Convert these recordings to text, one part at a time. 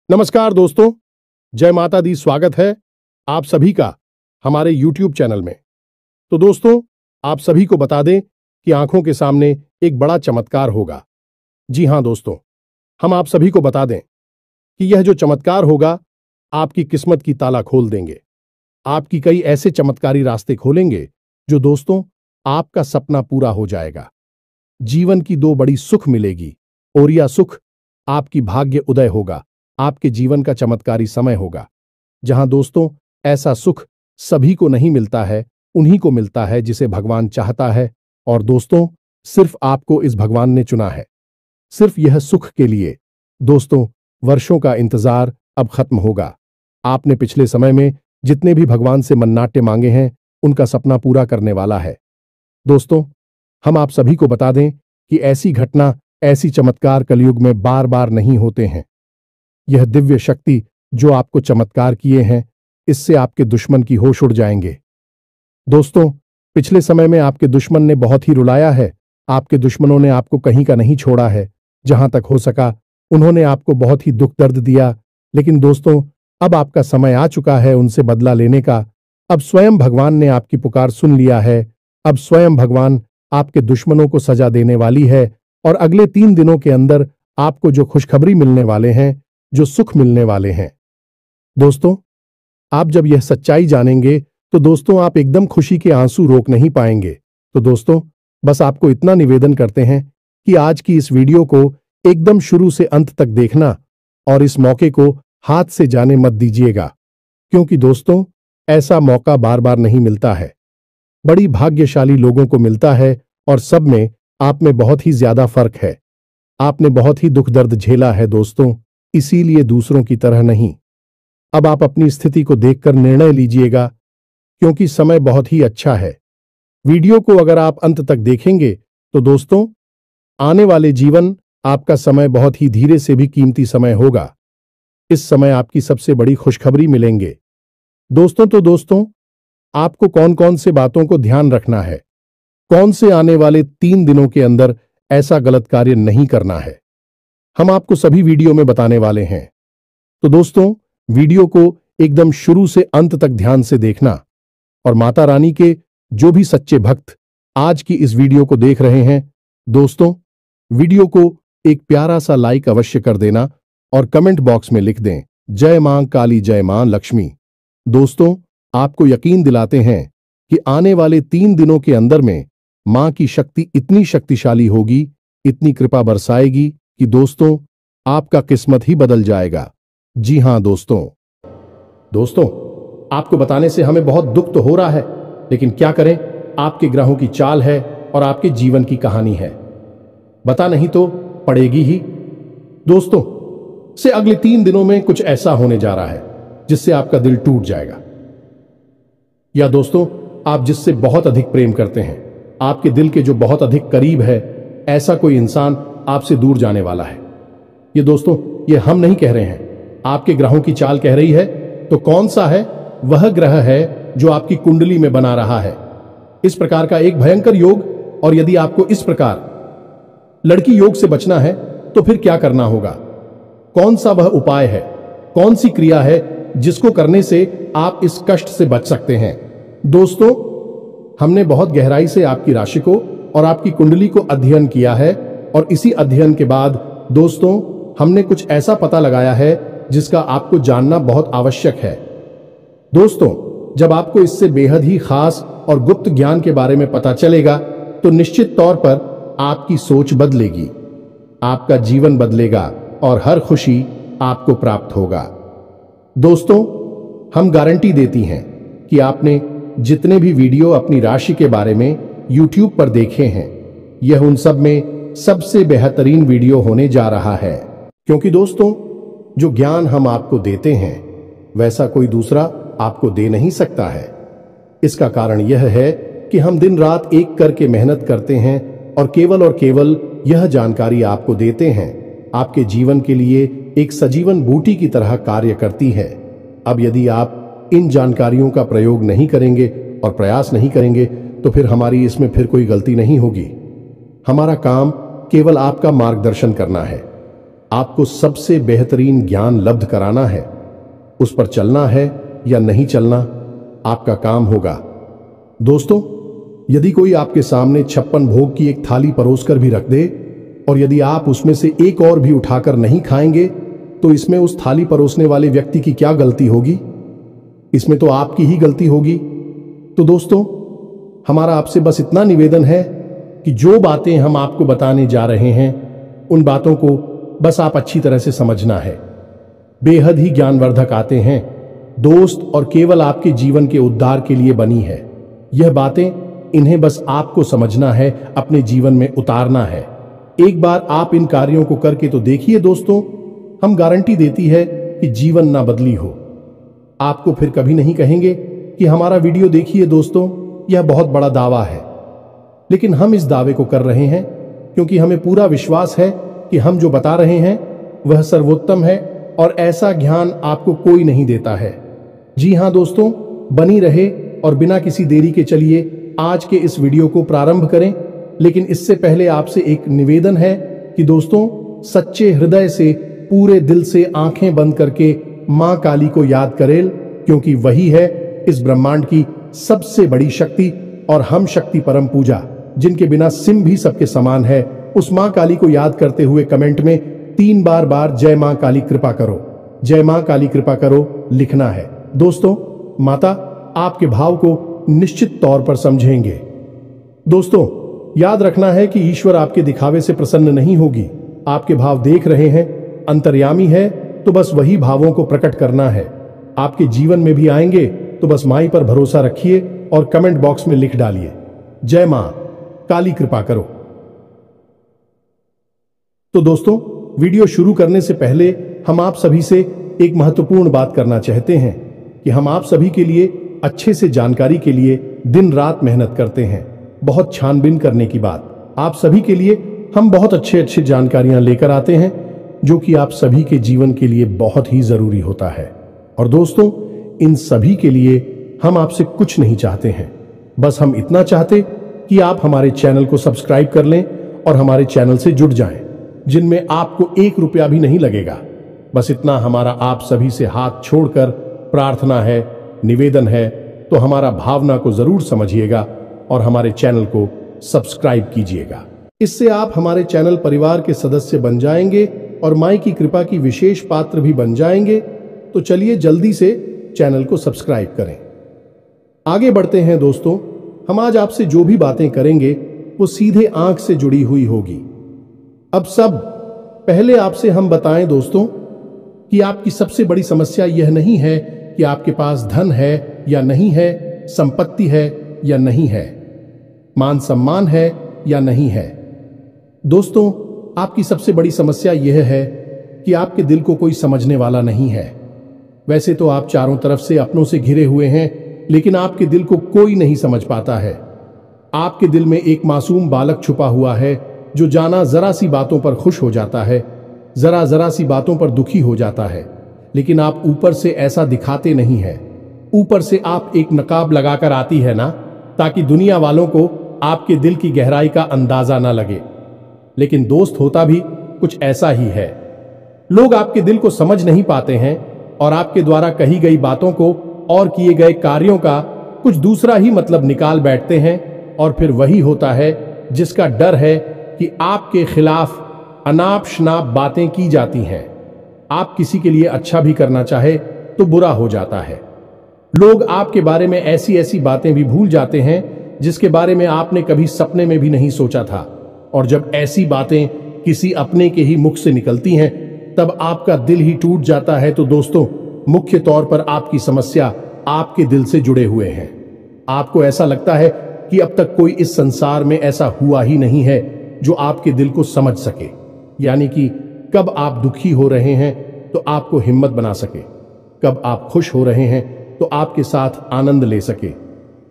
नमस्कार दोस्तों, जय माता दी। स्वागत है आप सभी का हमारे YouTube चैनल में। तो दोस्तों, आप सभी को बता दें कि आंखों के सामने एक बड़ा चमत्कार होगा। जी हां दोस्तों, हम आप सभी को बता दें कि यह जो चमत्कार होगा आपकी किस्मत की ताला खोल देंगे। आपकी कई ऐसे चमत्कारी रास्ते खोलेंगे जो दोस्तों आपका सपना पूरा हो जाएगा। जीवन की दो बड़ी सुख मिलेगी और यह सुख आपकी भाग्य उदय होगा। आपके जीवन का चमत्कारी समय होगा जहां दोस्तों ऐसा सुख सभी को नहीं मिलता है, उन्हीं को मिलता है जिसे भगवान चाहता है। और दोस्तों सिर्फ आपको इस भगवान ने चुना है, सिर्फ यह सुख के लिए। दोस्तों वर्षों का इंतजार अब खत्म होगा। आपने पिछले समय में जितने भी भगवान से मन्नाटे मांगे हैं उनका सपना पूरा करने वाला है। दोस्तों हम आप सभी को बता दें कि ऐसी घटना, ऐसी चमत्कार कलयुग में बार बार नहीं होते हैं। यह दिव्य शक्ति जो आपको चमत्कार किए हैं, इससे आपके दुश्मन की होश उड़ जाएंगे। दोस्तों पिछले समय में आपके दुश्मन ने बहुत ही रुलाया है। आपके दुश्मनों ने आपको कहीं का नहीं छोड़ा है। जहां तक हो सका उन्होंने आपको बहुत ही दुख दर्द दिया। लेकिन दोस्तों अब आपका समय आ चुका है उनसे बदला लेने का। अब स्वयं भगवान ने आपकी पुकार सुन लिया है। अब स्वयं भगवान आपके दुश्मनों को सजा देने वाली है। और अगले 3 दिनों के अंदर आपको जो खुशखबरी मिलने वाले हैं, जो सुख मिलने वाले हैं, दोस्तों आप जब यह सच्चाई जानेंगे तो दोस्तों आप एकदम खुशी के आंसू रोक नहीं पाएंगे। तो दोस्तों बस आपको इतना निवेदन करते हैं कि आज की इस वीडियो को एकदम शुरू से अंत तक देखना और इस मौके को हाथ से जाने मत दीजिएगा, क्योंकि दोस्तों ऐसा मौका बार बार नहीं मिलता है। बड़ी भाग्यशाली लोगों को मिलता है और सब में आप में बहुत ही ज्यादा फर्क है। आपने बहुत ही दुख दर्द झेला है दोस्तों, इसीलिए दूसरों की तरह नहीं। अब आप अपनी स्थिति को देखकर निर्णय लीजिएगा, क्योंकि समय बहुत ही अच्छा है। वीडियो को अगर आप अंत तक देखेंगे तो दोस्तों आने वाले जीवन आपका समय बहुत ही धीरे से भी कीमती समय होगा। इस समय आपकी सबसे बड़ी खुशखबरी मिलेंगे दोस्तों। तो दोस्तों आपको कौन कौन से बातों को ध्यान रखना है, कौन से आने वाले 3 दिनों के अंदर ऐसा गलत कार्य नहीं करना है, हम आपको सभी वीडियो में बताने वाले हैं। तो दोस्तों वीडियो को एकदम शुरू से अंत तक ध्यान से देखना। और माता रानी के जो भी सच्चे भक्त आज की इस वीडियो को देख रहे हैं, दोस्तों वीडियो को एक प्यारा सा लाइक अवश्य कर देना और कमेंट बॉक्स में लिख दें जय मां काली, जय मां लक्ष्मी। दोस्तों आपको यकीन दिलाते हैं कि आने वाले 3 दिनों के अंदर में मां की शक्ति इतनी शक्तिशाली होगी, इतनी कृपा बरसाएगी कि दोस्तों आपका किस्मत ही बदल जाएगा। जी हां दोस्तों आपको बताने से हमें बहुत दुख तो हो रहा है, लेकिन क्या करें, आपके ग्रहों की चाल है और आपके जीवन की कहानी है। बता नहीं तो पड़ेगी ही। दोस्तों से अगले 3 दिनों में कुछ ऐसा होने जा रहा है जिससे आपका दिल टूट जाएगा। या दोस्तों आप जिससे बहुत अधिक प्रेम करते हैं, आपके दिल के जो बहुत अधिक करीब है, ऐसा कोई इंसान आपसे दूर जाने वाला है। ये दोस्तों ये हम नहीं कह रहे हैं, आपके ग्रहों की चाल कह रही है। तो कौन सा है वह ग्रह है जो आपकी कुंडली में बना रहा है इस प्रकार का एक भयंकर योग। और यदि आपको इस प्रकार लड़की योग से बचना है तो फिर क्या करना होगा, कौन सा वह उपाय है, कौन सी क्रिया है जिसको करने से आप इस कष्ट से बच सकते हैं। दोस्तों हमने बहुत गहराई से आपकी राशि को और आपकी कुंडली को अध्ययन किया है और इसी अध्ययन के बाद दोस्तों हमने कुछ ऐसा पता लगाया है जिसका आपको जानना बहुत आवश्यक है। दोस्तों जब आपको इससे बेहद ही खास और गुप्त ज्ञान के बारे में पता चलेगा तो निश्चित तौर पर आपकी सोच बदलेगी, आपका जीवन बदलेगा और हर खुशी आपको प्राप्त होगा। दोस्तों हम गारंटी देती हैं कि आपने जितने भी वीडियो अपनी राशि के बारे में YouTube पर देखे हैं, यह उन सब में सबसे बेहतरीन वीडियो होने जा रहा है। क्योंकि दोस्तों जो ज्ञान हम आपको देते हैं वैसा कोई दूसरा आपको दे नहीं सकता है। इसका कारण यह है कि हम दिन रात एक करके मेहनत करते हैं और केवल यह जानकारी आपको देते हैं। आपके जीवन के लिए एक सजीवन बूटी की तरह कार्य करती है। अब यदि आप इन जानकारियों का प्रयोग नहीं करेंगे और प्रयास नहीं करेंगे तो फिर हमारी इसमें फिर कोई गलती नहीं होगी। हमारा काम केवल आपका मार्गदर्शन करना है। आपको सबसे बेहतरीन ज्ञान लब्ध कराना है। उस पर चलना है या नहीं चलना आपका काम होगा। दोस्तों, यदि कोई आपके सामने 56 भोग की एक थाली परोसकर भी रख दे और यदि आप उसमें से एक और भी उठाकर नहीं खाएंगे तो इसमें उस थाली परोसने वाले व्यक्ति की क्या गलती होगी? इसमें तो आपकी ही गलती होगी। तो दोस्तों, हमारा आपसे बस इतना निवेदन है कि जो बातें हम आपको बताने जा रहे हैं उन बातों को बस आप अच्छी तरह से समझना है। बेहद ही ज्ञानवर्धक आते हैं दोस्त और केवल आपके जीवन के उद्धार के लिए बनी है। यह बातें इन्हें बस आपको समझना है, अपने जीवन में उतारना है। एक बार आप इन कार्यों को करके तो देखिए दोस्तों, हम गारंटी देती है कि जीवन ना बदली हो। आपको फिर कभी नहीं कहेंगे कि हमारा वीडियो देखिए। दोस्तों, यह बहुत बड़ा दावा है, लेकिन हम इस दावे को कर रहे हैं क्योंकि हमें पूरा विश्वास है कि हम जो बता रहे हैं वह सर्वोत्तम है और ऐसा ज्ञान आपको कोई नहीं देता है। जी हां दोस्तों, बनी रहे और बिना किसी देरी के चलिए आज के इस वीडियो को प्रारंभ करें। लेकिन इससे पहले आपसे एक निवेदन है कि दोस्तों, सच्चे हृदय से, पूरे दिल से आंखें बंद करके मां काली को याद करें, क्योंकि वही है इस ब्रह्मांड की सबसे बड़ी शक्ति और हम शक्ति परम पूजा, जिनके बिना सिम भी सबके समान है। उस मां काली को याद करते हुए कमेंट में 3 बार जय मां काली कृपा करो, जय मां काली कृपा करो लिखना है। दोस्तों, माता आपके भाव को निश्चित तौर पर समझेंगे। दोस्तों, याद रखना है कि ईश्वर आपके दिखावे से प्रसन्न नहीं होगी। आपके भाव देख रहे हैं, अंतर्यामी है, तो बस वही भावों को प्रकट करना है। आपके जीवन में भी आएंगे तो बस माई पर भरोसा रखिए और कमेंट बॉक्स में लिख डालिए, जय मां काली कृपा करो। तो दोस्तों, वीडियो शुरू करने से पहले हम आप सभी से एक महत्वपूर्ण बात करना चाहते हैं कि हम आप सभी के लिए अच्छे से जानकारी के लिए दिन रात मेहनत करते हैं। बहुत छानबीन करने की बात, आप सभी के लिए हम बहुत अच्छे जानकारियां लेकर आते हैं जो कि आप सभी के जीवन के लिए बहुत ही जरूरी होता है। और दोस्तों, इन सभी के लिए हम आपसे कुछ नहीं चाहते हैं, बस हम इतना चाहते कि आप हमारे चैनल को सब्सक्राइब कर लें और हमारे चैनल से जुड़ जाएं, जिनमें आपको 1 रुपया भी नहीं लगेगा। बस इतना हमारा आप सभी से हाथ छोड़कर प्रार्थना है, निवेदन है। तो हमारा भावना को जरूर समझिएगा और हमारे चैनल को सब्सक्राइब कीजिएगा। इससे आप हमारे चैनल परिवार के सदस्य बन जाएंगे और माई की कृपा की विशेष पात्र भी बन जाएंगे। तो चलिए जल्दी से चैनल को सब्सक्राइब करें। आगे बढ़ते हैं दोस्तों, हम आज आपसे जो भी बातें करेंगे वो सीधे आंख से जुड़ी हुई होगी। अब सब पहले आपसे हम बताएं दोस्तों कि आपकी सबसे बड़ी समस्या यह नहीं है कि आपके पास धन है या नहीं है, संपत्ति है या नहीं है, मान सम्मान है या नहीं है। दोस्तों, आपकी सबसे बड़ी समस्या यह है कि आपके दिल को कोई समझने वाला नहीं है। वैसे तो आप चारों तरफ से अपनों से घिरे हुए हैं, लेकिन आपके दिल को कोई नहीं समझ पाता है। आपके दिल में एक मासूम बालक छुपा हुआ है जो जाना जरा सी बातों पर खुश हो जाता है, जरा सी बातों पर दुखी हो जाता है, लेकिन आप ऊपर से ऐसा दिखाते नहीं है। ऊपर से आप एक नकाब लगाकर आती है ना, ताकि दुनिया वालों को आपके दिल की गहराई का अंदाजा ना लगे। लेकिन दोस्त, होता भी कुछ ऐसा ही है। लोग आपके दिल को समझ नहीं पाते हैं और आपके द्वारा कही गई बातों को और किए गए कार्यों का कुछ दूसरा ही मतलब निकाल बैठते हैं। और फिर वही होता है जिसका डर है कि आपके खिलाफ अनाप शनाप बातें की जाती हैं। आप किसी के लिए अच्छा भी करना चाहे तो बुरा हो जाता है। लोग आपके बारे में ऐसी ऐसी बातें भी भूल जाते हैं जिसके बारे में आपने कभी सपने में भी नहीं सोचा था। और जब ऐसी बातें किसी अपने के ही मुख से निकलती हैं तब आपका दिल ही टूट जाता है। तो दोस्तों, मुख्य तौर पर आपकी समस्या आपके दिल से जुड़े हुए हैं। आपको ऐसा लगता है कि अब तक कोई इस संसार में ऐसा हुआ ही नहीं है जो आपके दिल को समझ सके, यानी कि कब आप दुखी हो रहे हैं तो आपको हिम्मत बना सके, कब आप खुश हो रहे हैं तो आपके साथ आनंद ले सके,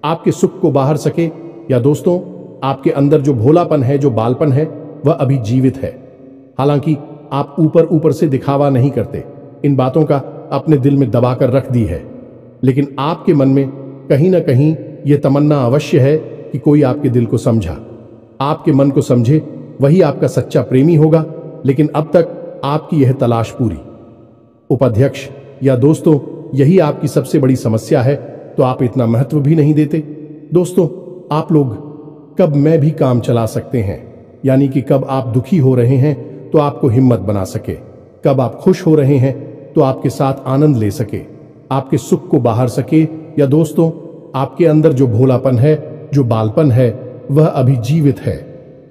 आपके सुख को बाहर सके। या दोस्तों, आपके अंदर जो भोलापन है, जो बालपन है, वह अभी जीवित है। हालांकि आप ऊपर से दिखावा नहीं करते, इन बातों का अपने दिल में दबा कर रख दी है, लेकिन आपके मन में कहीं ना कहीं यह तमन्ना अवश्य है कि कोई आपके दिल को समझा, आपके मन को समझे, वही आपका सच्चा प्रेमी होगा। लेकिन अब तक आपकी यह तलाश पूरी। उपाध्यक्ष या दोस्तों, यही आपकी सबसे बड़ी समस्या है, तो आप इतना महत्व भी नहीं देते। दोस्तों, आप लोग कब मैं भी काम चला सकते हैं, यानी कि कब आप दुखी हो रहे हैं तो आपको हिम्मत बना सके, कब आप खुश हो रहे हैं तो आपके साथ आनंद ले सके, आपके सुख को बाहर सके। या दोस्तों, आपके अंदर जो भोलापन है, जो बालपन है, वह अभी जीवित है।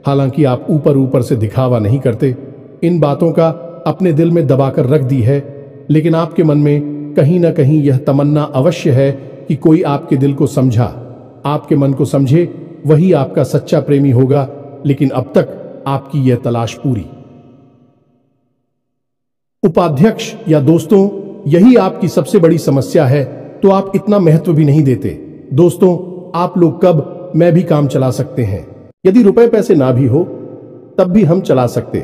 हालांकि आप ऊपर ऊपर से दिखावा नहीं करते, इन बातों का अपने दिल में दबाकर रख दी है, लेकिन आपके मन में कहीं ना कहीं यह तमन्ना अवश्य है कि कोई आपके दिल को समझा, आपके मन को समझे, वही आपका सच्चा प्रेमी होगा। लेकिन अब तक आपकी यह तलाश पूरी। उपाध्यक्ष या दोस्तों, यही आपकी सबसे बड़ी समस्या है, तो आप इतना महत्व भी नहीं देते। दोस्तों, आप लोग कब मैं भी काम चला सकते हैं, यदि रुपए पैसे ना भी हो तब भी हम चला सकते,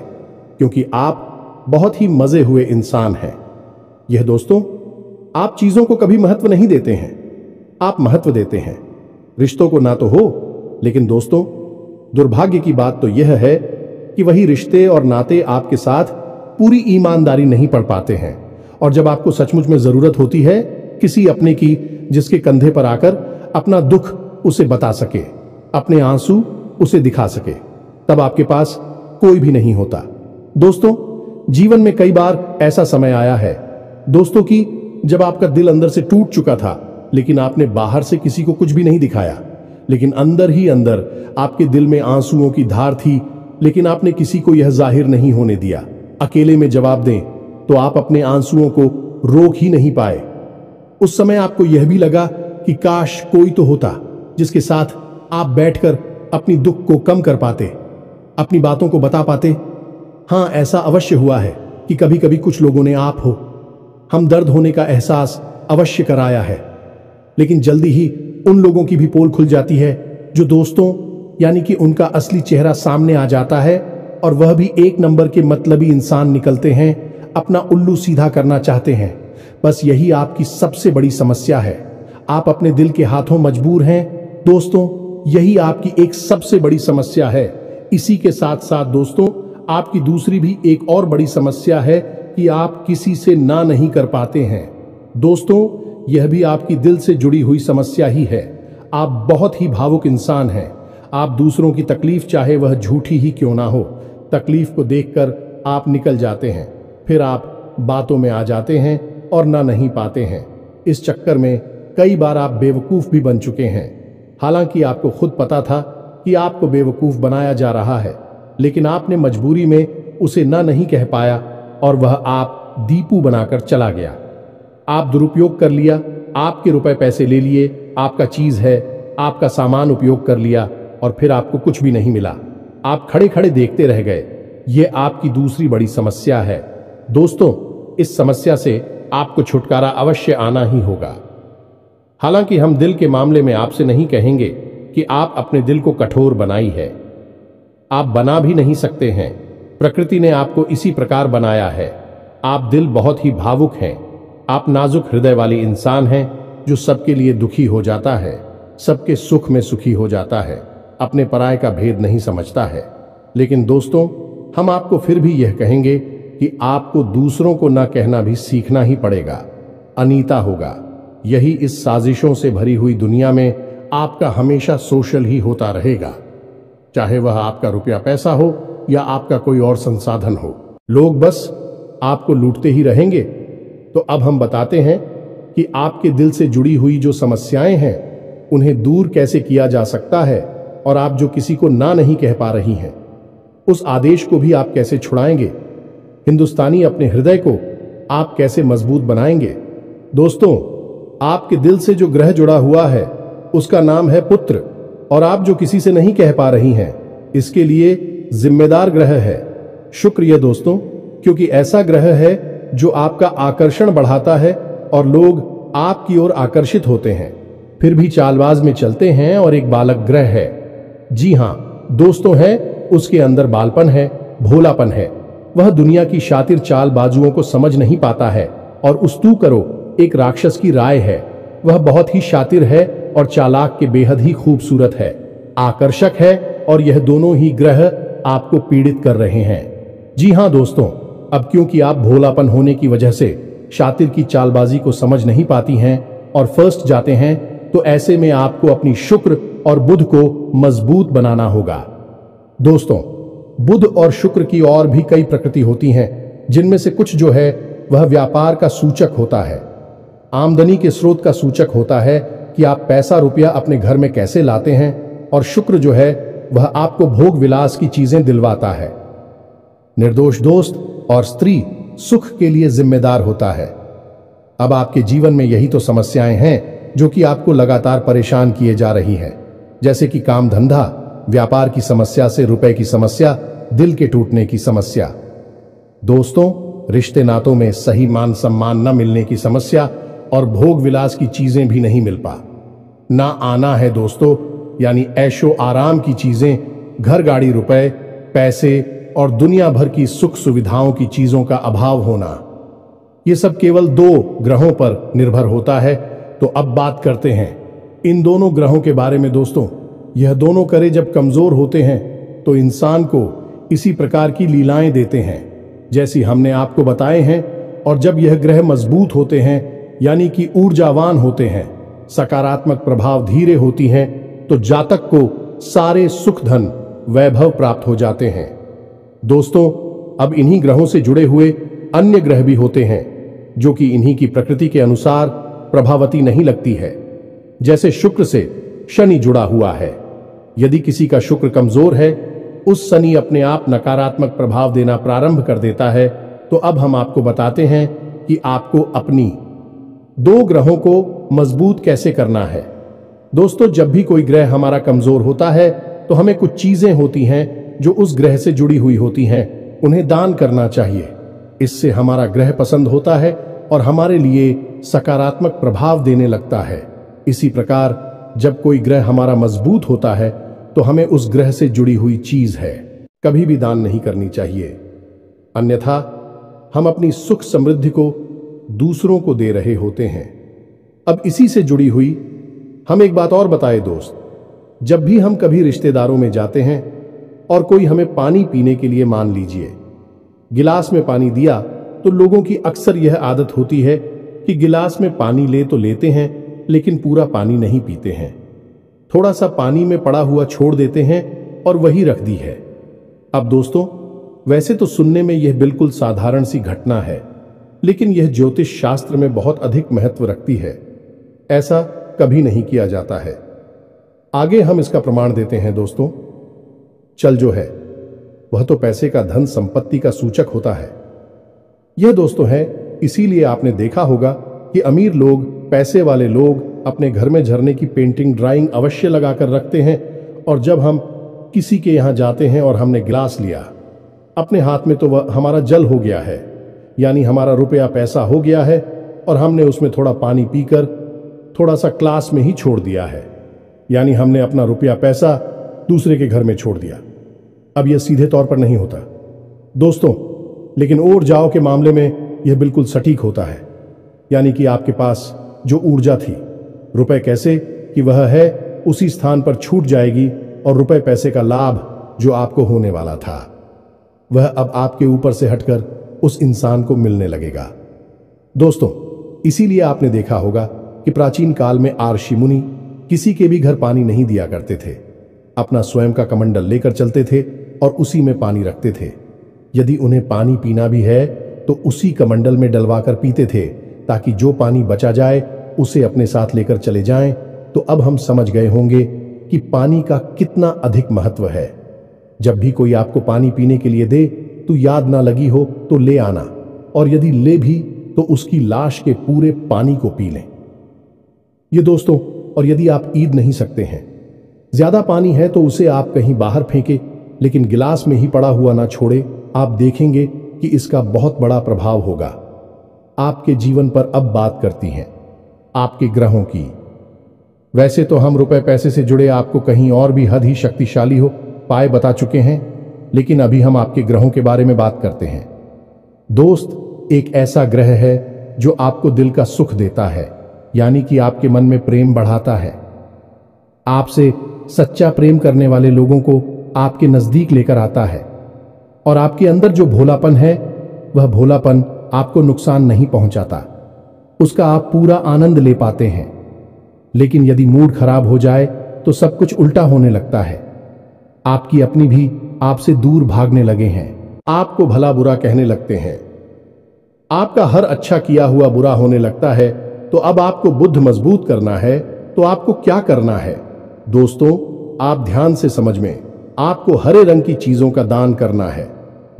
क्योंकि आप बहुत ही मजे हुए इंसान हैं। यह दोस्तों, आप चीजों को कभी महत्व नहीं देते हैं, आप महत्व देते हैं रिश्तों को ना तो हो। लेकिन दोस्तों, दुर्भाग्य की बात तो यह है कि वही रिश्ते और नाते आपके साथ पूरी ईमानदारी नहीं पढ़ पाते हैं, और जब आपको सचमुच में जरूरत होती है किसी अपने की, जिसके कंधे पर आकर अपना दुख उसे बता सके, अपने आंसू उसे दिखा सके, तब आपके पास कोई भी नहीं होता। दोस्तों, जीवन में कई बार ऐसा समय आया है दोस्तों कि जब आपका दिल अंदर से टूट चुका था, लेकिन आपने बाहर से किसी को कुछ भी नहीं दिखाया, लेकिन अंदर ही अंदर आपके दिल में आंसुओं की धार थी, लेकिन आपने किसी को यह जाहिर नहीं होने दिया। अकेले में जवाब दें तो आप अपने आंसुओं को रोक ही नहीं पाए। उस समय आपको यह भी लगा कि काश कोई तो होता जिसके साथ आप बैठकर अपनी दुख को कम कर पाते, अपनी बातों को बता पाते। हां, ऐसा अवश्य हुआ है कि कभी कभी कुछ लोगों ने आप हो हम दर्द होने का एहसास अवश्य कराया है, लेकिन जल्दी ही उन लोगों की भी पोल खुल जाती है जो दोस्तों, यानी कि उनका असली चेहरा सामने आ जाता है, और वह भी एक नंबर के मतलबी इंसान निकलते हैं, अपना उल्लू सीधा करना चाहते हैं। बस यही आपकी सबसे बड़ी समस्या है, आप अपने दिल के हाथों मजबूर हैं। दोस्तों, यही आपकी एक सबसे बड़ी समस्या है। इसी के साथ साथ दोस्तों, आपकी दूसरी भी एक और बड़ी समस्या है कि आप किसी से ना नहीं कर पाते हैं। दोस्तों, यह भी आपकी दिल से जुड़ी हुई समस्या ही है। आप बहुत ही भावुक इंसान हैं। आप दूसरों की तकलीफ, चाहे वह झूठी ही क्यों ना हो, तकलीफ को देखकर आप निकल जाते हैं, फिर आप बातों में आ जाते हैं और ना नहीं पाते हैं। इस चक्कर में कई बार आप बेवकूफ भी बन चुके हैं। हालांकि आपको खुद पता था कि आपको बेवकूफ बनाया जा रहा है, लेकिन आपने मजबूरी में उसे ना नहीं कह पाया, और वह आप दीपू बनाकर चला गया। आप दुरुपयोग कर लिया, आपके रुपए पैसे ले लिए, आपका चीज है, आपका सामान उपयोग कर लिया, और फिर आपको कुछ भी नहीं मिला। आप खड़े खड़े देखते रह गए। यह आपकी दूसरी बड़ी समस्या है। दोस्तों, इस समस्या से आपको छुटकारा अवश्य आना ही होगा। हालांकि हम दिल के मामले में आपसे नहीं कहेंगे कि आप अपने दिल को कठोर बनाई है, आप बना भी नहीं सकते हैं। प्रकृति ने आपको इसी प्रकार बनाया है। आप दिल बहुत ही भावुक हैं, आप नाजुक हृदय वाली इंसान हैं, जो सबके लिए दुखी हो जाता है, सबके सुख में सुखी हो जाता है, अपने पराये का भेद नहीं समझता है। लेकिन दोस्तों, हम आपको फिर भी यह कहेंगे कि आपको दूसरों को ना कहना भी सीखना ही पड़ेगा, अनीता होगा। यही इस साजिशों से भरी हुई दुनिया में आपका हमेशा सोशल ही होता रहेगा, चाहे वह आपका रुपया पैसा हो या आपका कोई और संसाधन हो। लोग बस आपको लूटते ही रहेंगे। तो अब हम बताते हैं कि आपके दिल से जुड़ी हुई जो समस्याएं हैं, उन्हें दूर कैसे किया जा सकता है, और आप जो किसी को ना नहीं कह पा रही हैं, उस आदेश को भी आप कैसे छुड़ाएंगे। हिंदुस्तानी अपने हृदय को आप कैसे मजबूत बनाएंगे। दोस्तों, आपके दिल से जो ग्रह जुड़ा हुआ है उसका नाम है पुत्र, और आप जो किसी से नहीं कह पा रही हैं, इसके लिए जिम्मेदार ग्रह है शुक्र। ये दोस्तों, क्योंकि ऐसा ग्रह है जो आपका आकर्षण बढ़ाता है और लोग आपकी ओर आकर्षित होते हैं, फिर भी चालबाज में चलते हैं, और एक बालक ग्रह है। जी हां दोस्तों, है उसके अंदर बालपन है, भोलापन है। वह दुनिया की शातिर चालबाजुओं को समझ नहीं पाता है, और उस तू करो एक राक्षस की राय है। वह बहुत ही शातिर है और चालाक के बेहद ही खूबसूरत है, आकर्षक है, और यह दोनों ही ग्रह आपको पीड़ित कर रहे हैं। जी हां दोस्तों, अब क्योंकि आप भोलापन होने की वजह से शातिर की चालबाजी को समझ नहीं पाती हैं और फर्स्ट जाते हैं, तो ऐसे में आपको अपनी शुक्र और बुध को मजबूत बनाना होगा। दोस्तों, बुध और शुक्र की और भी कई प्रकृति होती हैं, जिनमें से कुछ जो है वह व्यापार का सूचक होता है, आमदनी के स्रोत का सूचक होता है कि आप पैसा रुपया अपने घर में कैसे लाते हैं, और शुक्र जो है वह आपको भोग विलास की चीजें दिलवाता है। निर्दोष दोस्त और स्त्री सुख के लिए जिम्मेदार होता है। अब आपके जीवन में यही तो समस्याएं हैं जो कि आपको लगातार परेशान किए जा रही हैं, जैसे कि काम धंधा, व्यापार की समस्या से रुपए की समस्या, दिल के टूटने की समस्या। दोस्तों, रिश्ते नातों में सही मान सम्मान न मिलने की समस्या और भोग विलास की चीजें भी नहीं मिल पा ना आना है दोस्तों, यानी ऐशो आराम की चीजें, घर गाड़ी रुपए पैसे और दुनिया भर की सुख सुविधाओं की चीजों का अभाव होना। यह सब केवल 2 ग्रहों पर निर्भर होता है। तो अब बात करते हैं इन दोनों ग्रहों के बारे में। दोस्तों, यह दोनों करे जब कमजोर होते हैं तो इंसान को इसी प्रकार की लीलाएं देते हैं जैसी हमने आपको बताए हैं, और जब यह ग्रह मजबूत होते हैं यानी कि ऊर्जावान होते हैं, सकारात्मक प्रभाव धीरे होती हैं, तो जातक को सारे सुख धन वैभव प्राप्त हो जाते हैं। दोस्तों, अब इन्हीं ग्रहों से जुड़े हुए अन्य ग्रह भी होते हैं जो कि इन्हीं की प्रकृति के अनुसार प्रभावती नहीं लगती है। जैसे शुक्र से शनि जुड़ा हुआ है। यदि किसी का शुक्र कमजोर है, उस शनि अपने आप नकारात्मक प्रभाव देना प्रारंभ कर देता है। तो अब हम आपको बताते हैं कि आपको अपनी 2 ग्रहों को मजबूत कैसे करना है। दोस्तों, जब भी कोई ग्रह हमारा कमजोर होता है तो हमें कुछ चीजें होती हैं जो उस ग्रह से जुड़ी हुई होती हैं, उन्हें दान करना चाहिए। इससे हमारा ग्रह पसंद होता है और हमारे लिए सकारात्मक प्रभाव देने लगता है। इसी प्रकार जब कोई ग्रह हमारा मजबूत होता है तो हमें उस ग्रह से जुड़ी हुई चीज है कभी भी दान नहीं करनी चाहिए, अन्यथा हम अपनी सुख समृद्धि को दूसरों को दे रहे होते हैं। अब इसी से जुड़ी हुई हम एक बात और बताए दोस्त, जब भी हम कभी रिश्तेदारों में जाते हैं और कोई हमें पानी पीने के लिए, मान लीजिए गिलास में पानी दिया, तो लोगों की अक्सर यह आदत होती है कि गिलास में पानी ले तो लेते हैं लेकिन पूरा पानी नहीं पीते हैं, थोड़ा सा पानी में पड़ा हुआ छोड़ देते हैं और वही रख दी है। अब दोस्तों, वैसे तो सुनने में यह बिल्कुल साधारण सी घटना है, लेकिन यह ज्योतिष शास्त्र में बहुत अधिक महत्व रखती है। ऐसा कभी नहीं किया जाता है। आगे हम इसका प्रमाण देते हैं। दोस्तों, चल जो है वह तो पैसे का, धन संपत्ति का सूचक होता है। यह दोस्तों है, इसीलिए आपने देखा होगा कि अमीर लोग, पैसे वाले लोग अपने घर में झरने की पेंटिंग, ड्राइंग अवश्य लगाकर रखते हैं। और जब हम किसी के यहां जाते हैं और हमने गिलास लिया अपने हाथ में, तो वह हमारा जल हो गया है, यानी हमारा रुपया पैसा हो गया है, और हमने उसमें थोड़ा पानी पीकर थोड़ा सा क्लास में ही छोड़ दिया है, यानी हमने अपना रुपया पैसा दूसरे के घर में छोड़ दिया। अब यह सीधे तौर पर नहीं होता दोस्तों, लेकिन और जाओ के मामले में यह बिल्कुल सटीक होता है। यानी कि आपके पास जो ऊर्जा थी, रुपए कैसे कि वह है उसी स्थान पर छूट जाएगी, और रुपए पैसे का लाभ जो आपको होने वाला था वह अब आपके ऊपर से हटकर उस इंसान को मिलने लगेगा। दोस्तों, इसीलिए आपने देखा होगा कि प्राचीन काल में ऋषि मुनि किसी के भी घर पानी नहीं दिया करते थे, अपना स्वयं का कमंडल लेकर चलते थे और उसी में पानी रखते थे। यदि उन्हें पानी पीना भी है तो उसी कमंडल में डलवाकर पीते थे, ताकि जो पानी बचा जाए उसे अपने साथ लेकर चले जाएं। तो अब हम समझ गए होंगे कि पानी का कितना अधिक महत्व है। जब भी कोई आपको पानी पीने के लिए दे तो याद ना लगी हो तो ले आना, और यदि ले भी तो उसकी लाश के पूरे पानी को पी लें। ये दोस्तों, और यदि आप ईद नहीं सकते हैं, ज्यादा पानी है तो उसे आप कहीं बाहर फेंके, लेकिन गिलास में ही पड़ा हुआ ना छोड़े। आप देखेंगे कि इसका बहुत बड़ा प्रभाव होगा आपके जीवन पर। अब बात करती हैं आपके ग्रहों की। वैसे तो हम रुपए पैसे से जुड़े आपको कहीं और भी हद ही शक्तिशाली हो पाए बता चुके हैं, लेकिन अभी हम आपके ग्रहों के बारे में बात करते हैं। दोस्त, एक ऐसा ग्रह है जो आपको दिल का सुख देता है, यानी कि आपके मन में प्रेम बढ़ाता है। आपसे सच्चा प्रेम करने वाले लोगों को आपके नजदीक लेकर आता है, और आपके अंदर जो भोलापन है वह भोलापन आपको नुकसान नहीं पहुंचाता, उसका आप पूरा आनंद ले पाते हैं। लेकिन यदि मूड खराब हो जाए तो सब कुछ उल्टा होने लगता है। आपकी अपनी भी आपसे दूर भागने लगे हैं, आपको भला बुरा कहने लगते हैं, आपका हर अच्छा किया हुआ बुरा होने लगता है। तो अब आपको बुद्ध मजबूत करना है तो आपको क्या करना है? दोस्तों, आप ध्यान से समझ में, आपको हरे रंग की चीजों का दान करना है।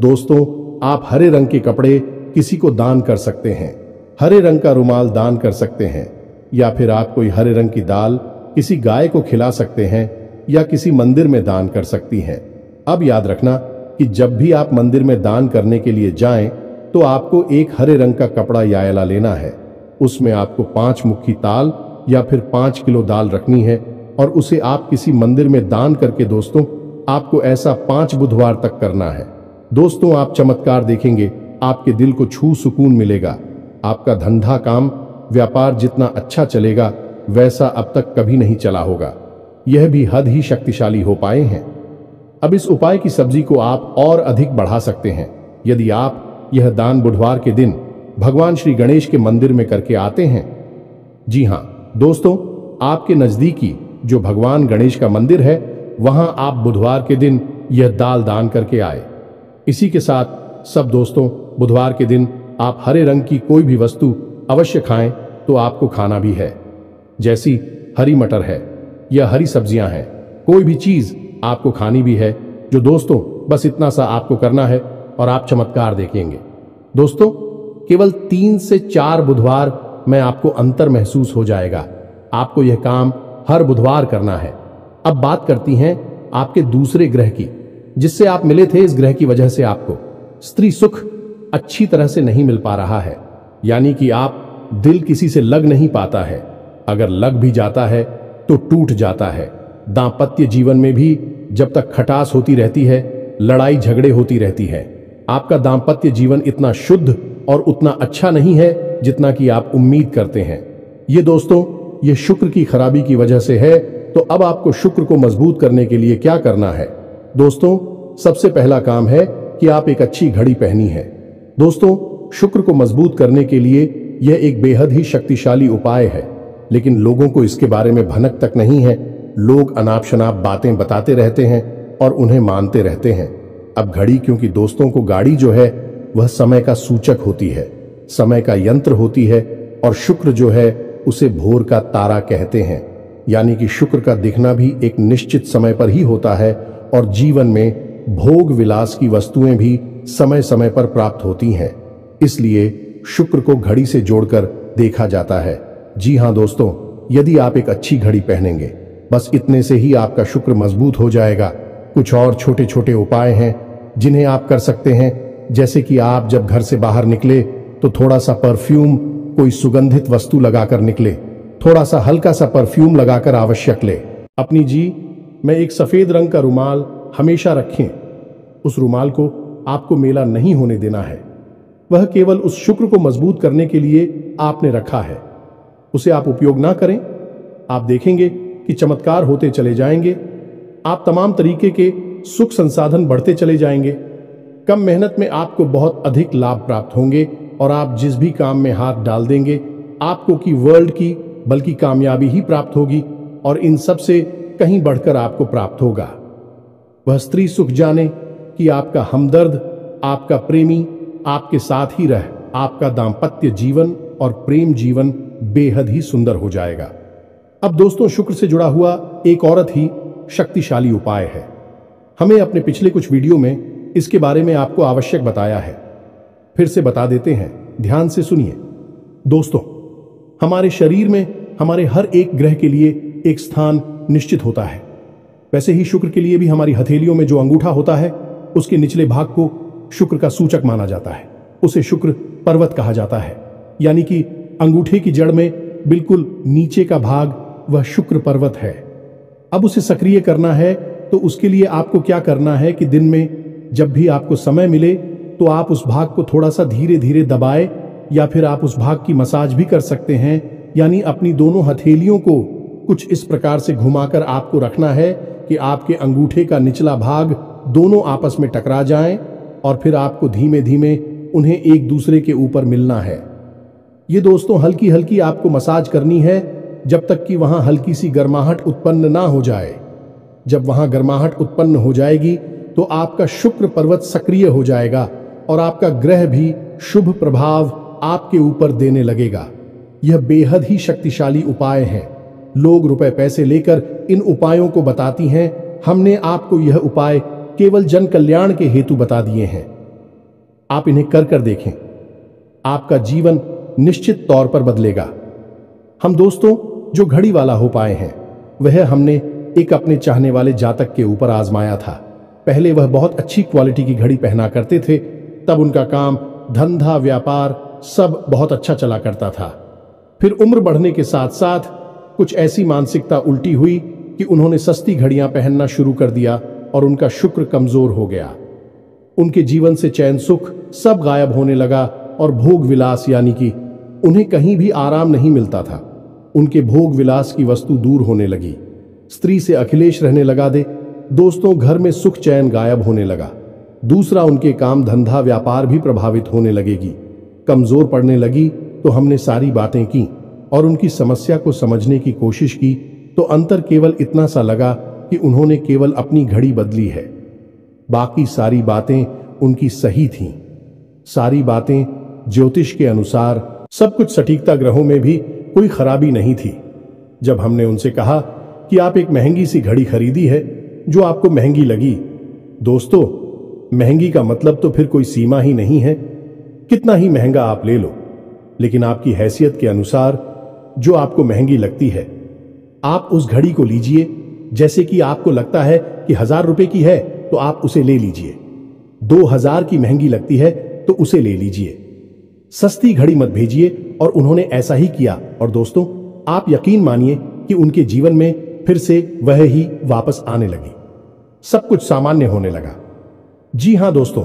दोस्तों, आप हरे रंग के कपड़े किसी को दान कर सकते हैं, हरे रंग का रुमाल दान कर सकते हैं, या फिर आप कोई हरे रंग की दाल किसी गाय को खिला सकते हैं या किसी मंदिर में दान कर सकती हैं। अब याद रखना कि जब भी आप मंदिर में दान करने के लिए जाएं तो आपको एक हरे रंग का कपड़ा या आयला लेना है। उसमें आपको 5 मुट्ठी ताल या फिर 5 किलो दाल रखनी है और उसे आप किसी मंदिर में दान करके दोस्तों, आपको ऐसा 5 बुधवार तक करना है। दोस्तों, आप चमत्कार देखेंगे, आपके दिल को छू सुकून मिलेगा। आपका धंधा काम व्यापार जितना अच्छा चलेगा वैसा अब तक कभी नहीं चला होगा। यह भी हद ही शक्तिशाली हो पाए हैं। अब इस उपाय की सब्जी को आप और अधिक बढ़ा सकते हैं यदि आप यह दान बुधवार के दिन भगवान श्री गणेश के मंदिर में करके आते हैं। जी हां दोस्तों, आपके नजदीकी जो भगवान गणेश का मंदिर है वहां आप बुधवार के दिन यह दाल दान करके आए। इसी के साथ सब दोस्तों, बुधवार के दिन आप हरे रंग की कोई भी वस्तु अवश्य खाएं तो आपको खाना भी है, जैसी हरी मटर है या हरी सब्जियां हैं, कोई भी चीज आपको खानी भी है। जो दोस्तों, बस इतना सा आपको करना है और आप चमत्कार देखेंगे। दोस्तों, केवल 3 से 4 बुधवार में आपको अंतर महसूस हो जाएगा। आपको यह काम हर बुधवार करना है। अब बात करती हैं आपके दूसरे ग्रह की, जिससे आप मिले थे। इस ग्रह की वजह से आपको स्त्री सुख अच्छी तरह से नहीं मिल पा रहा है, यानी कि आप दिल किसी से लग नहीं पाता है। अगर लग भी जाता है तो टूट जाता है। दांपत्य जीवन में भी जब तक खटास होती रहती है, लड़ाई झगड़े होती रहती है। आपका दांपत्य जीवन इतना शुद्ध और उतना अच्छा नहीं है जितना कि आप उम्मीद करते हैं। ये दोस्तों, ये शुक्र की खराबी की वजह से है। तो अब आपको शुक्र को मजबूत करने के लिए क्या करना है? दोस्तों, सबसे पहला काम है कि आप एक अच्छी घड़ी पहनी है। दोस्तों, शुक्र को मजबूत करने के लिए यह एक बेहद ही शक्तिशाली उपाय है, लेकिन लोगों को इसके बारे में भनक तक नहीं है। लोग अनाप शनाप बातें बताते रहते हैं और उन्हें मानते रहते हैं। अब घड़ी, क्योंकि दोस्तों को गाड़ी जो है वह समय का सूचक होती है, समय का यंत्र होती है, और शुक्र जो है उसे भोर का तारा कहते हैं। यानी कि शुक्र का दिखना भी एक निश्चित समय पर ही होता है और जीवन में भोग विलास की वस्तुएं भी समय समय पर प्राप्त होती हैं। इसलिए शुक्र को घड़ी से जोड़कर देखा जाता है। जी हां दोस्तों, यदि आप एक अच्छी घड़ी पहनेंगे, बस इतने से ही आपका शुक्र मजबूत हो जाएगा। कुछ और छोटे छोटे उपाय हैं जिन्हें आप कर सकते हैं, जैसे कि आप जब घर से बाहर निकले तो थोड़ा सा परफ्यूम, कोई सुगंधित वस्तु लगाकर निकले। थोड़ा सा हल्का सा परफ्यूम लगाकर आवश्यक ले। अपनी में एक सफेद रंग का रुमाल हमेशा रखें। उस रुमाल को आपको मेला नहीं होने देना है। वह केवल उस शुक्र को मजबूत करने के लिए आपने रखा है। उसे आप उपयोग ना करें, आप देखेंगे कि चमत्कार होते चले जाएंगे। आप तमाम तरीके के सुख संसाधन बढ़ते चले जाएंगे। कम मेहनत में आपको बहुत अधिक लाभ प्राप्त होंगे और आप जिस भी काम में हाथ डाल देंगे आपको की वर्ल्ड की बल्कि कामयाबी ही प्राप्त होगी और इन सब से कहीं बढ़कर आपको प्राप्त होगा। वह स्त्री सुख जाने कि आपका हमदर्द, आपका प्रेमी आपके साथ ही रह आपका दाम्पत्य जीवन और प्रेम जीवन बेहद ही सुंदर हो जाएगा। अब दोस्तों, शुक्र से जुड़ा हुआ एक औरत ही शक्तिशाली उपाय है। हमें अपने पिछले कुछ वीडियो में इसके बारे में आपको आवश्यक बताया है। फिर से बता देते हैं, ध्यान से सुनिए। दोस्तों, हमारे शरीर में हमारे हर एक ग्रह के लिए एक स्थान निश्चित होता है। वैसे ही शुक्र के लिए भी हमारी हथेलियों में जो अंगूठा होता है उसके निचले भाग को शुक्र का सूचक माना जाता है। उसे शुक्र पर्वत कहा जाता है, यानी कि अंगूठे की जड़ में बिल्कुल नीचे का भाग वह शुक्र पर्वत है। अब उसे सक्रिय करना है तो उसके लिए आपको क्या करना है कि दिन में जब भी आपको समय मिले तो आप उस भाग को थोड़ा सा धीरे धीरे दबाए, या फिर आप उस भाग की मसाज भी कर सकते हैं। यानी अपनी दोनों हथेलियों को कुछ इस प्रकार से घुमाकर आपको रखना है कि आपके अंगूठे का निचला भाग दोनों आपस में टकरा जाएं और फिर आपको धीमे धीमे उन्हें एक दूसरे के ऊपर मिलना है। ये दोस्तों हल्की हल्की आपको मसाज करनी है जब तक कि वहां हल्की सी गर्माहट उत्पन्न ना हो जाए। जब वहां गर्माहट उत्पन्न हो जाएगी तो आपका शुक्र पर्वत सक्रिय हो जाएगा और आपका ग्रह भी शुभ प्रभाव आपके ऊपर देने लगेगा। यह बेहद ही शक्तिशाली उपाय है। लोग रुपए पैसे लेकर इन उपायों को बताती हैं। हमने आपको यह उपाय केवल जन कल्याण के हेतु बता दिए हैं। आप इन्हें कर देखें, आपका जीवन निश्चित तौर पर बदलेगा। हम दोस्तों जो घड़ी वाला हो पाए हैं वह हमने एक अपने चाहने वाले जातक के ऊपर आजमाया था। पहले वह बहुत अच्छी क्वालिटी की घड़ी पहना करते थे, तब उनका काम धंधा व्यापार सब बहुत अच्छा चला करता था। फिर उम्र बढ़ने के साथ साथ कुछ ऐसी मानसिकता उल्टी हुई कि उन्होंने सस्ती घड़ियां पहनना शुरू कर दिया और उनका शुक्र कमजोर हो गया। उनके जीवन से चैन सुख सब गायब होने लगा और भोग विलास यानी कि उन्हें कहीं भी आराम नहीं मिलता था। उनके भोग विलास की वस्तु दूर होने लगी। स्त्री से अखिलेश रहने लगा दे। दोस्तों घर में सुख चैन गायब होने लगा। दूसरा उनके काम धंधा व्यापार भी प्रभावित होने लगेगी, कमजोर पड़ने लगी। तो हमने सारी बातें की और उनकी समस्या को समझने की कोशिश की तो अंतर केवल इतना सा लगा कि उन्होंने केवल अपनी घड़ी बदली है, बाकी सारी बातें उनकी सही थीं। सारी बातें ज्योतिष के अनुसार सब कुछ सटीकता, ग्रहों में भी कोई खराबी नहीं थी। जब हमने उनसे कहा कि आप एक महंगी सी घड़ी खरीदी है जो आपको महंगी लगी। दोस्तों महंगी का मतलब तो फिर कोई सीमा ही नहीं है, कितना ही महंगा आप ले लो, लेकिन आपकी हैसियत के अनुसार जो आपको महंगी लगती है आप उस घड़ी को लीजिए। जैसे कि आपको लगता है कि 1000 रुपए की है तो आप उसे ले लीजिए। 2000 की महंगी लगती है तो उसे ले लीजिए। सस्ती घड़ी मत भेजिए। और उन्होंने ऐसा ही किया और दोस्तों आप यकीन मानिए कि उनके जीवन में फिर से वह ही वापस आने लगी। सब कुछ सामान्य होने लगा। जी हां दोस्तों,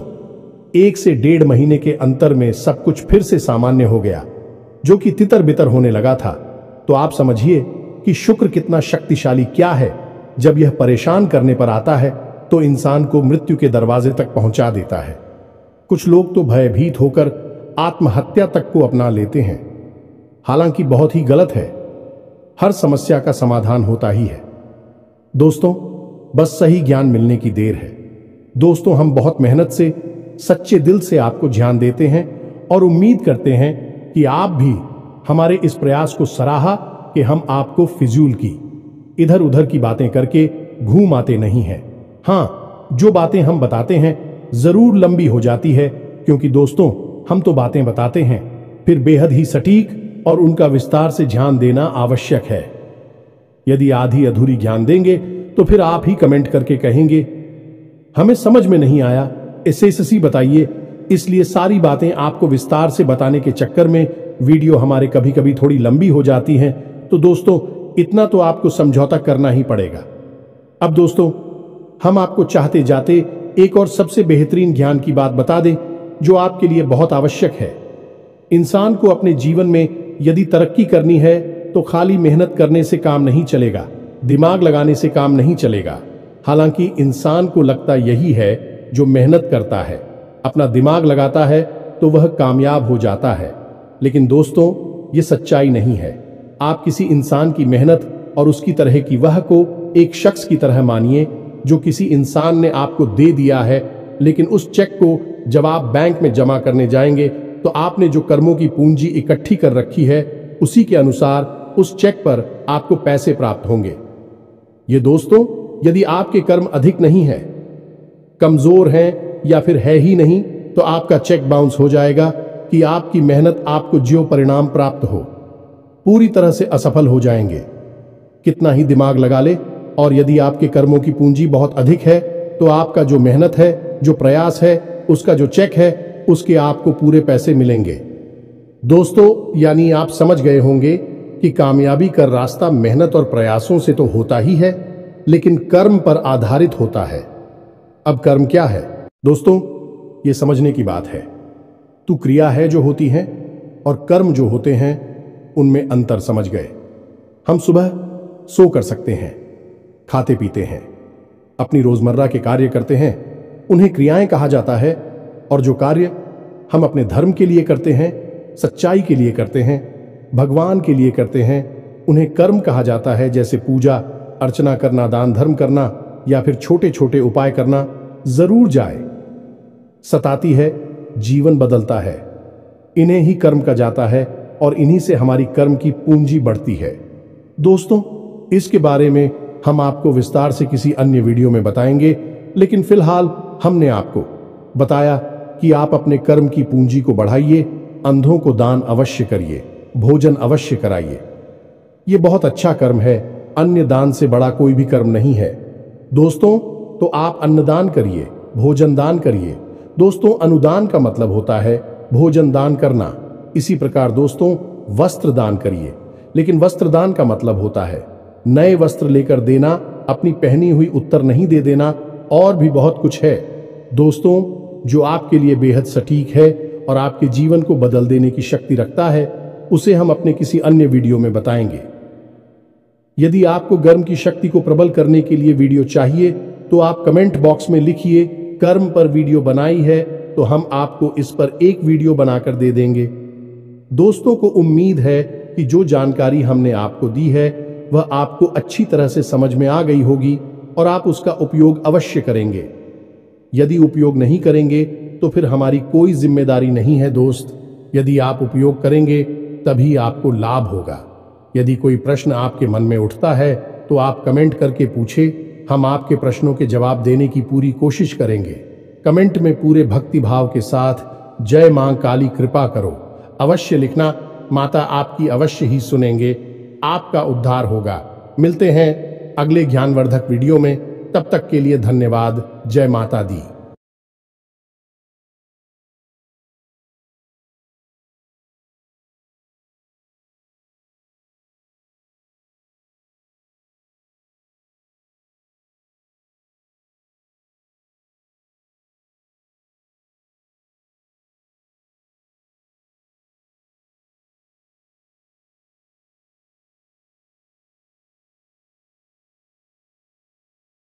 1 से 1.5 महीने के अंतर में सब कुछ फिर से सामान्य हो गया, जो कि तितर बितर होने लगा था। तो आप समझिए कि शुक्र कितना शक्तिशाली क्या है। जब यह परेशान करने पर आता है तो इंसान को मृत्यु के दरवाजे तक पहुंचा देता है। कुछ लोग तो भयभीत होकर आत्महत्या तक को अपना लेते हैं, हालांकि बहुत ही गलत है। हर समस्या का समाधान होता ही है दोस्तों, बस सही ज्ञान मिलने की देर है। दोस्तों हम बहुत मेहनत से सच्चे दिल से आपको ज्ञान देते हैं और उम्मीद करते हैं कि आप भी हमारे इस प्रयास को सराहा कि हम आपको फिजूल की इधर उधर की बातें करके घूम आते नहीं हैं। हाँ, जो बातें हम बताते हैं जरूर लंबी हो जाती है, क्योंकि दोस्तों हम तो बातें बताते हैं फिर बेहद ही सटीक और उनका विस्तार से ध्यान देना आवश्यक है। यदि आधी अधूरी ज्ञान देंगे तो फिर आप ही कमेंट करके कहेंगे हमें समझ में नहीं आया, एसएससी बताइए। इसलिए सारी बातें आपको विस्तार से बताने के चक्कर में वीडियो हमारे कभी कभी थोड़ी लंबी हो जाती हैं। तो दोस्तों इतना तो आपको समझौता करना ही पड़ेगा। अब दोस्तों हम आपको चाहते जाते एक और सबसे बेहतरीन ज्ञान की बात बता दें जो आपके लिए बहुत आवश्यक है। इंसान को अपने जीवन में यदि तरक्की करनी है तो खाली मेहनत करने से काम नहीं चलेगा, दिमाग लगाने से काम नहीं चलेगा। हालांकि इंसान को लगता यही है, जो मेहनत करता है अपना दिमाग लगाता है तो वह कामयाब हो जाता है। लेकिन दोस्तों ये सच्चाई नहीं है। आप किसी इंसान की मेहनत और उसकी तरह की वह को एक शख्स की तरह मानिए जो किसी इंसान ने आपको दे दिया है, लेकिन उस चेक को जब आप बैंक में जमा करने जाएंगे तो आपने जो कर्मों की पूंजी इकट्ठी कर रखी है उसी के अनुसार उस चेक पर आपको पैसे प्राप्त होंगे। ये दोस्तों यदि आपके कर्म अधिक नहीं है, कमजोर हैं या फिर है ही नहीं, तो आपका चेक बाउंस हो जाएगा कि आपकी मेहनत आपको जो परिणाम प्राप्त हो पूरी तरह से असफल हो जाएंगे, कितना ही दिमाग लगा ले। और यदि आपके कर्मों की पूंजी बहुत अधिक है तो आपका जो मेहनत है, जो प्रयास है, उसका जो चेक है, उसके आपको पूरे पैसे मिलेंगे। दोस्तों यानी आप समझ गए होंगे कि कामयाबी का रास्ता मेहनत और प्रयासों से तो होता ही है, लेकिन कर्म पर आधारित होता है। अब कर्म क्या है दोस्तों, ये समझने की बात है। तू क्रिया है जो होती है और कर्म जो होते हैं उनमें अंतर समझ गए। हम सुबह सो कर सकते हैं, खाते पीते हैं, अपनी रोजमर्रा के कार्य करते हैं, उन्हें क्रियाएं कहा जाता है। और जो कार्य हम अपने धर्म के लिए करते हैं, सच्चाई के लिए करते हैं, भगवान के लिए करते हैं। उन्हें कर्म कहा जाता है, जैसे पूजा अर्चना करना, दान धर्म करना या फिर छोटे छोटे उपाय करना। जरूर जाए, सताती है, जीवन बदलता है। इन्हें ही कर्म कहा जाता है और इन्हीं से हमारी कर्म की पूंजी बढ़ती है। दोस्तों, इसके बारे में हम आपको विस्तार से किसी अन्य वीडियो में बताएंगे, लेकिन फिलहाल हमने आपको बताया कि आप अपने कर्म की पूंजी को बढ़ाइए, अंधों को दान अवश्य करिए, भोजन अवश्य कराइए। ये बहुत अच्छा कर्म है, अन्य दान से बड़ा कोई भी कर्म नहीं है। दोस्तों, तो आप अन्नदान करिए, भोजन दान करिए। दोस्तों, अनुदान का मतलब होता है भोजन दान करना। इसी प्रकार दोस्तों, वस्त्र दान करिए, लेकिन वस्त्र दान का मतलब होता है नए वस्त्र लेकर देना, अपनी पहनी हुई उत्तर नहीं दे देना, और भी बहुत कुछ है दोस्तों, जो आपके लिए बेहद सटीक है और आपके जीवन को बदल देने की शक्ति रखता है। उसे हम अपने किसी अन्य वीडियो में बताएंगे। यदि आपको कर्म की शक्ति को प्रबल करने के लिए वीडियो चाहिए तो आप कमेंट बॉक्स में लिखिए कर्म पर वीडियो बनाई है, तो हम आपको इस पर एक वीडियो बनाकर दे देंगे। दोस्तों को उम्मीद है कि जो जानकारी हमने आपको दी है वह आपको अच्छी तरह से समझ में आ गई होगी और आप उसका उपयोग अवश्य करेंगे। यदि उपयोग नहीं करेंगे तो फिर हमारी कोई जिम्मेदारी नहीं है दोस्त। यदि आप उपयोग करेंगे तभी आपको लाभ होगा। यदि कोई प्रश्न आपके मन में उठता है तो आप कमेंट करके पूछे, हम आपके प्रश्नों के जवाब देने की पूरी कोशिश करेंगे। कमेंट में पूरे भक्ति भाव के साथ जय मां काली कृपा करो अवश्य लिखना। माता आपकी अवश्य ही सुनेंगे, आपका उद्धार होगा। मिलते हैं अगले ज्ञानवर्धक वीडियो में, तब तक के लिए धन्यवाद। जय माता दी।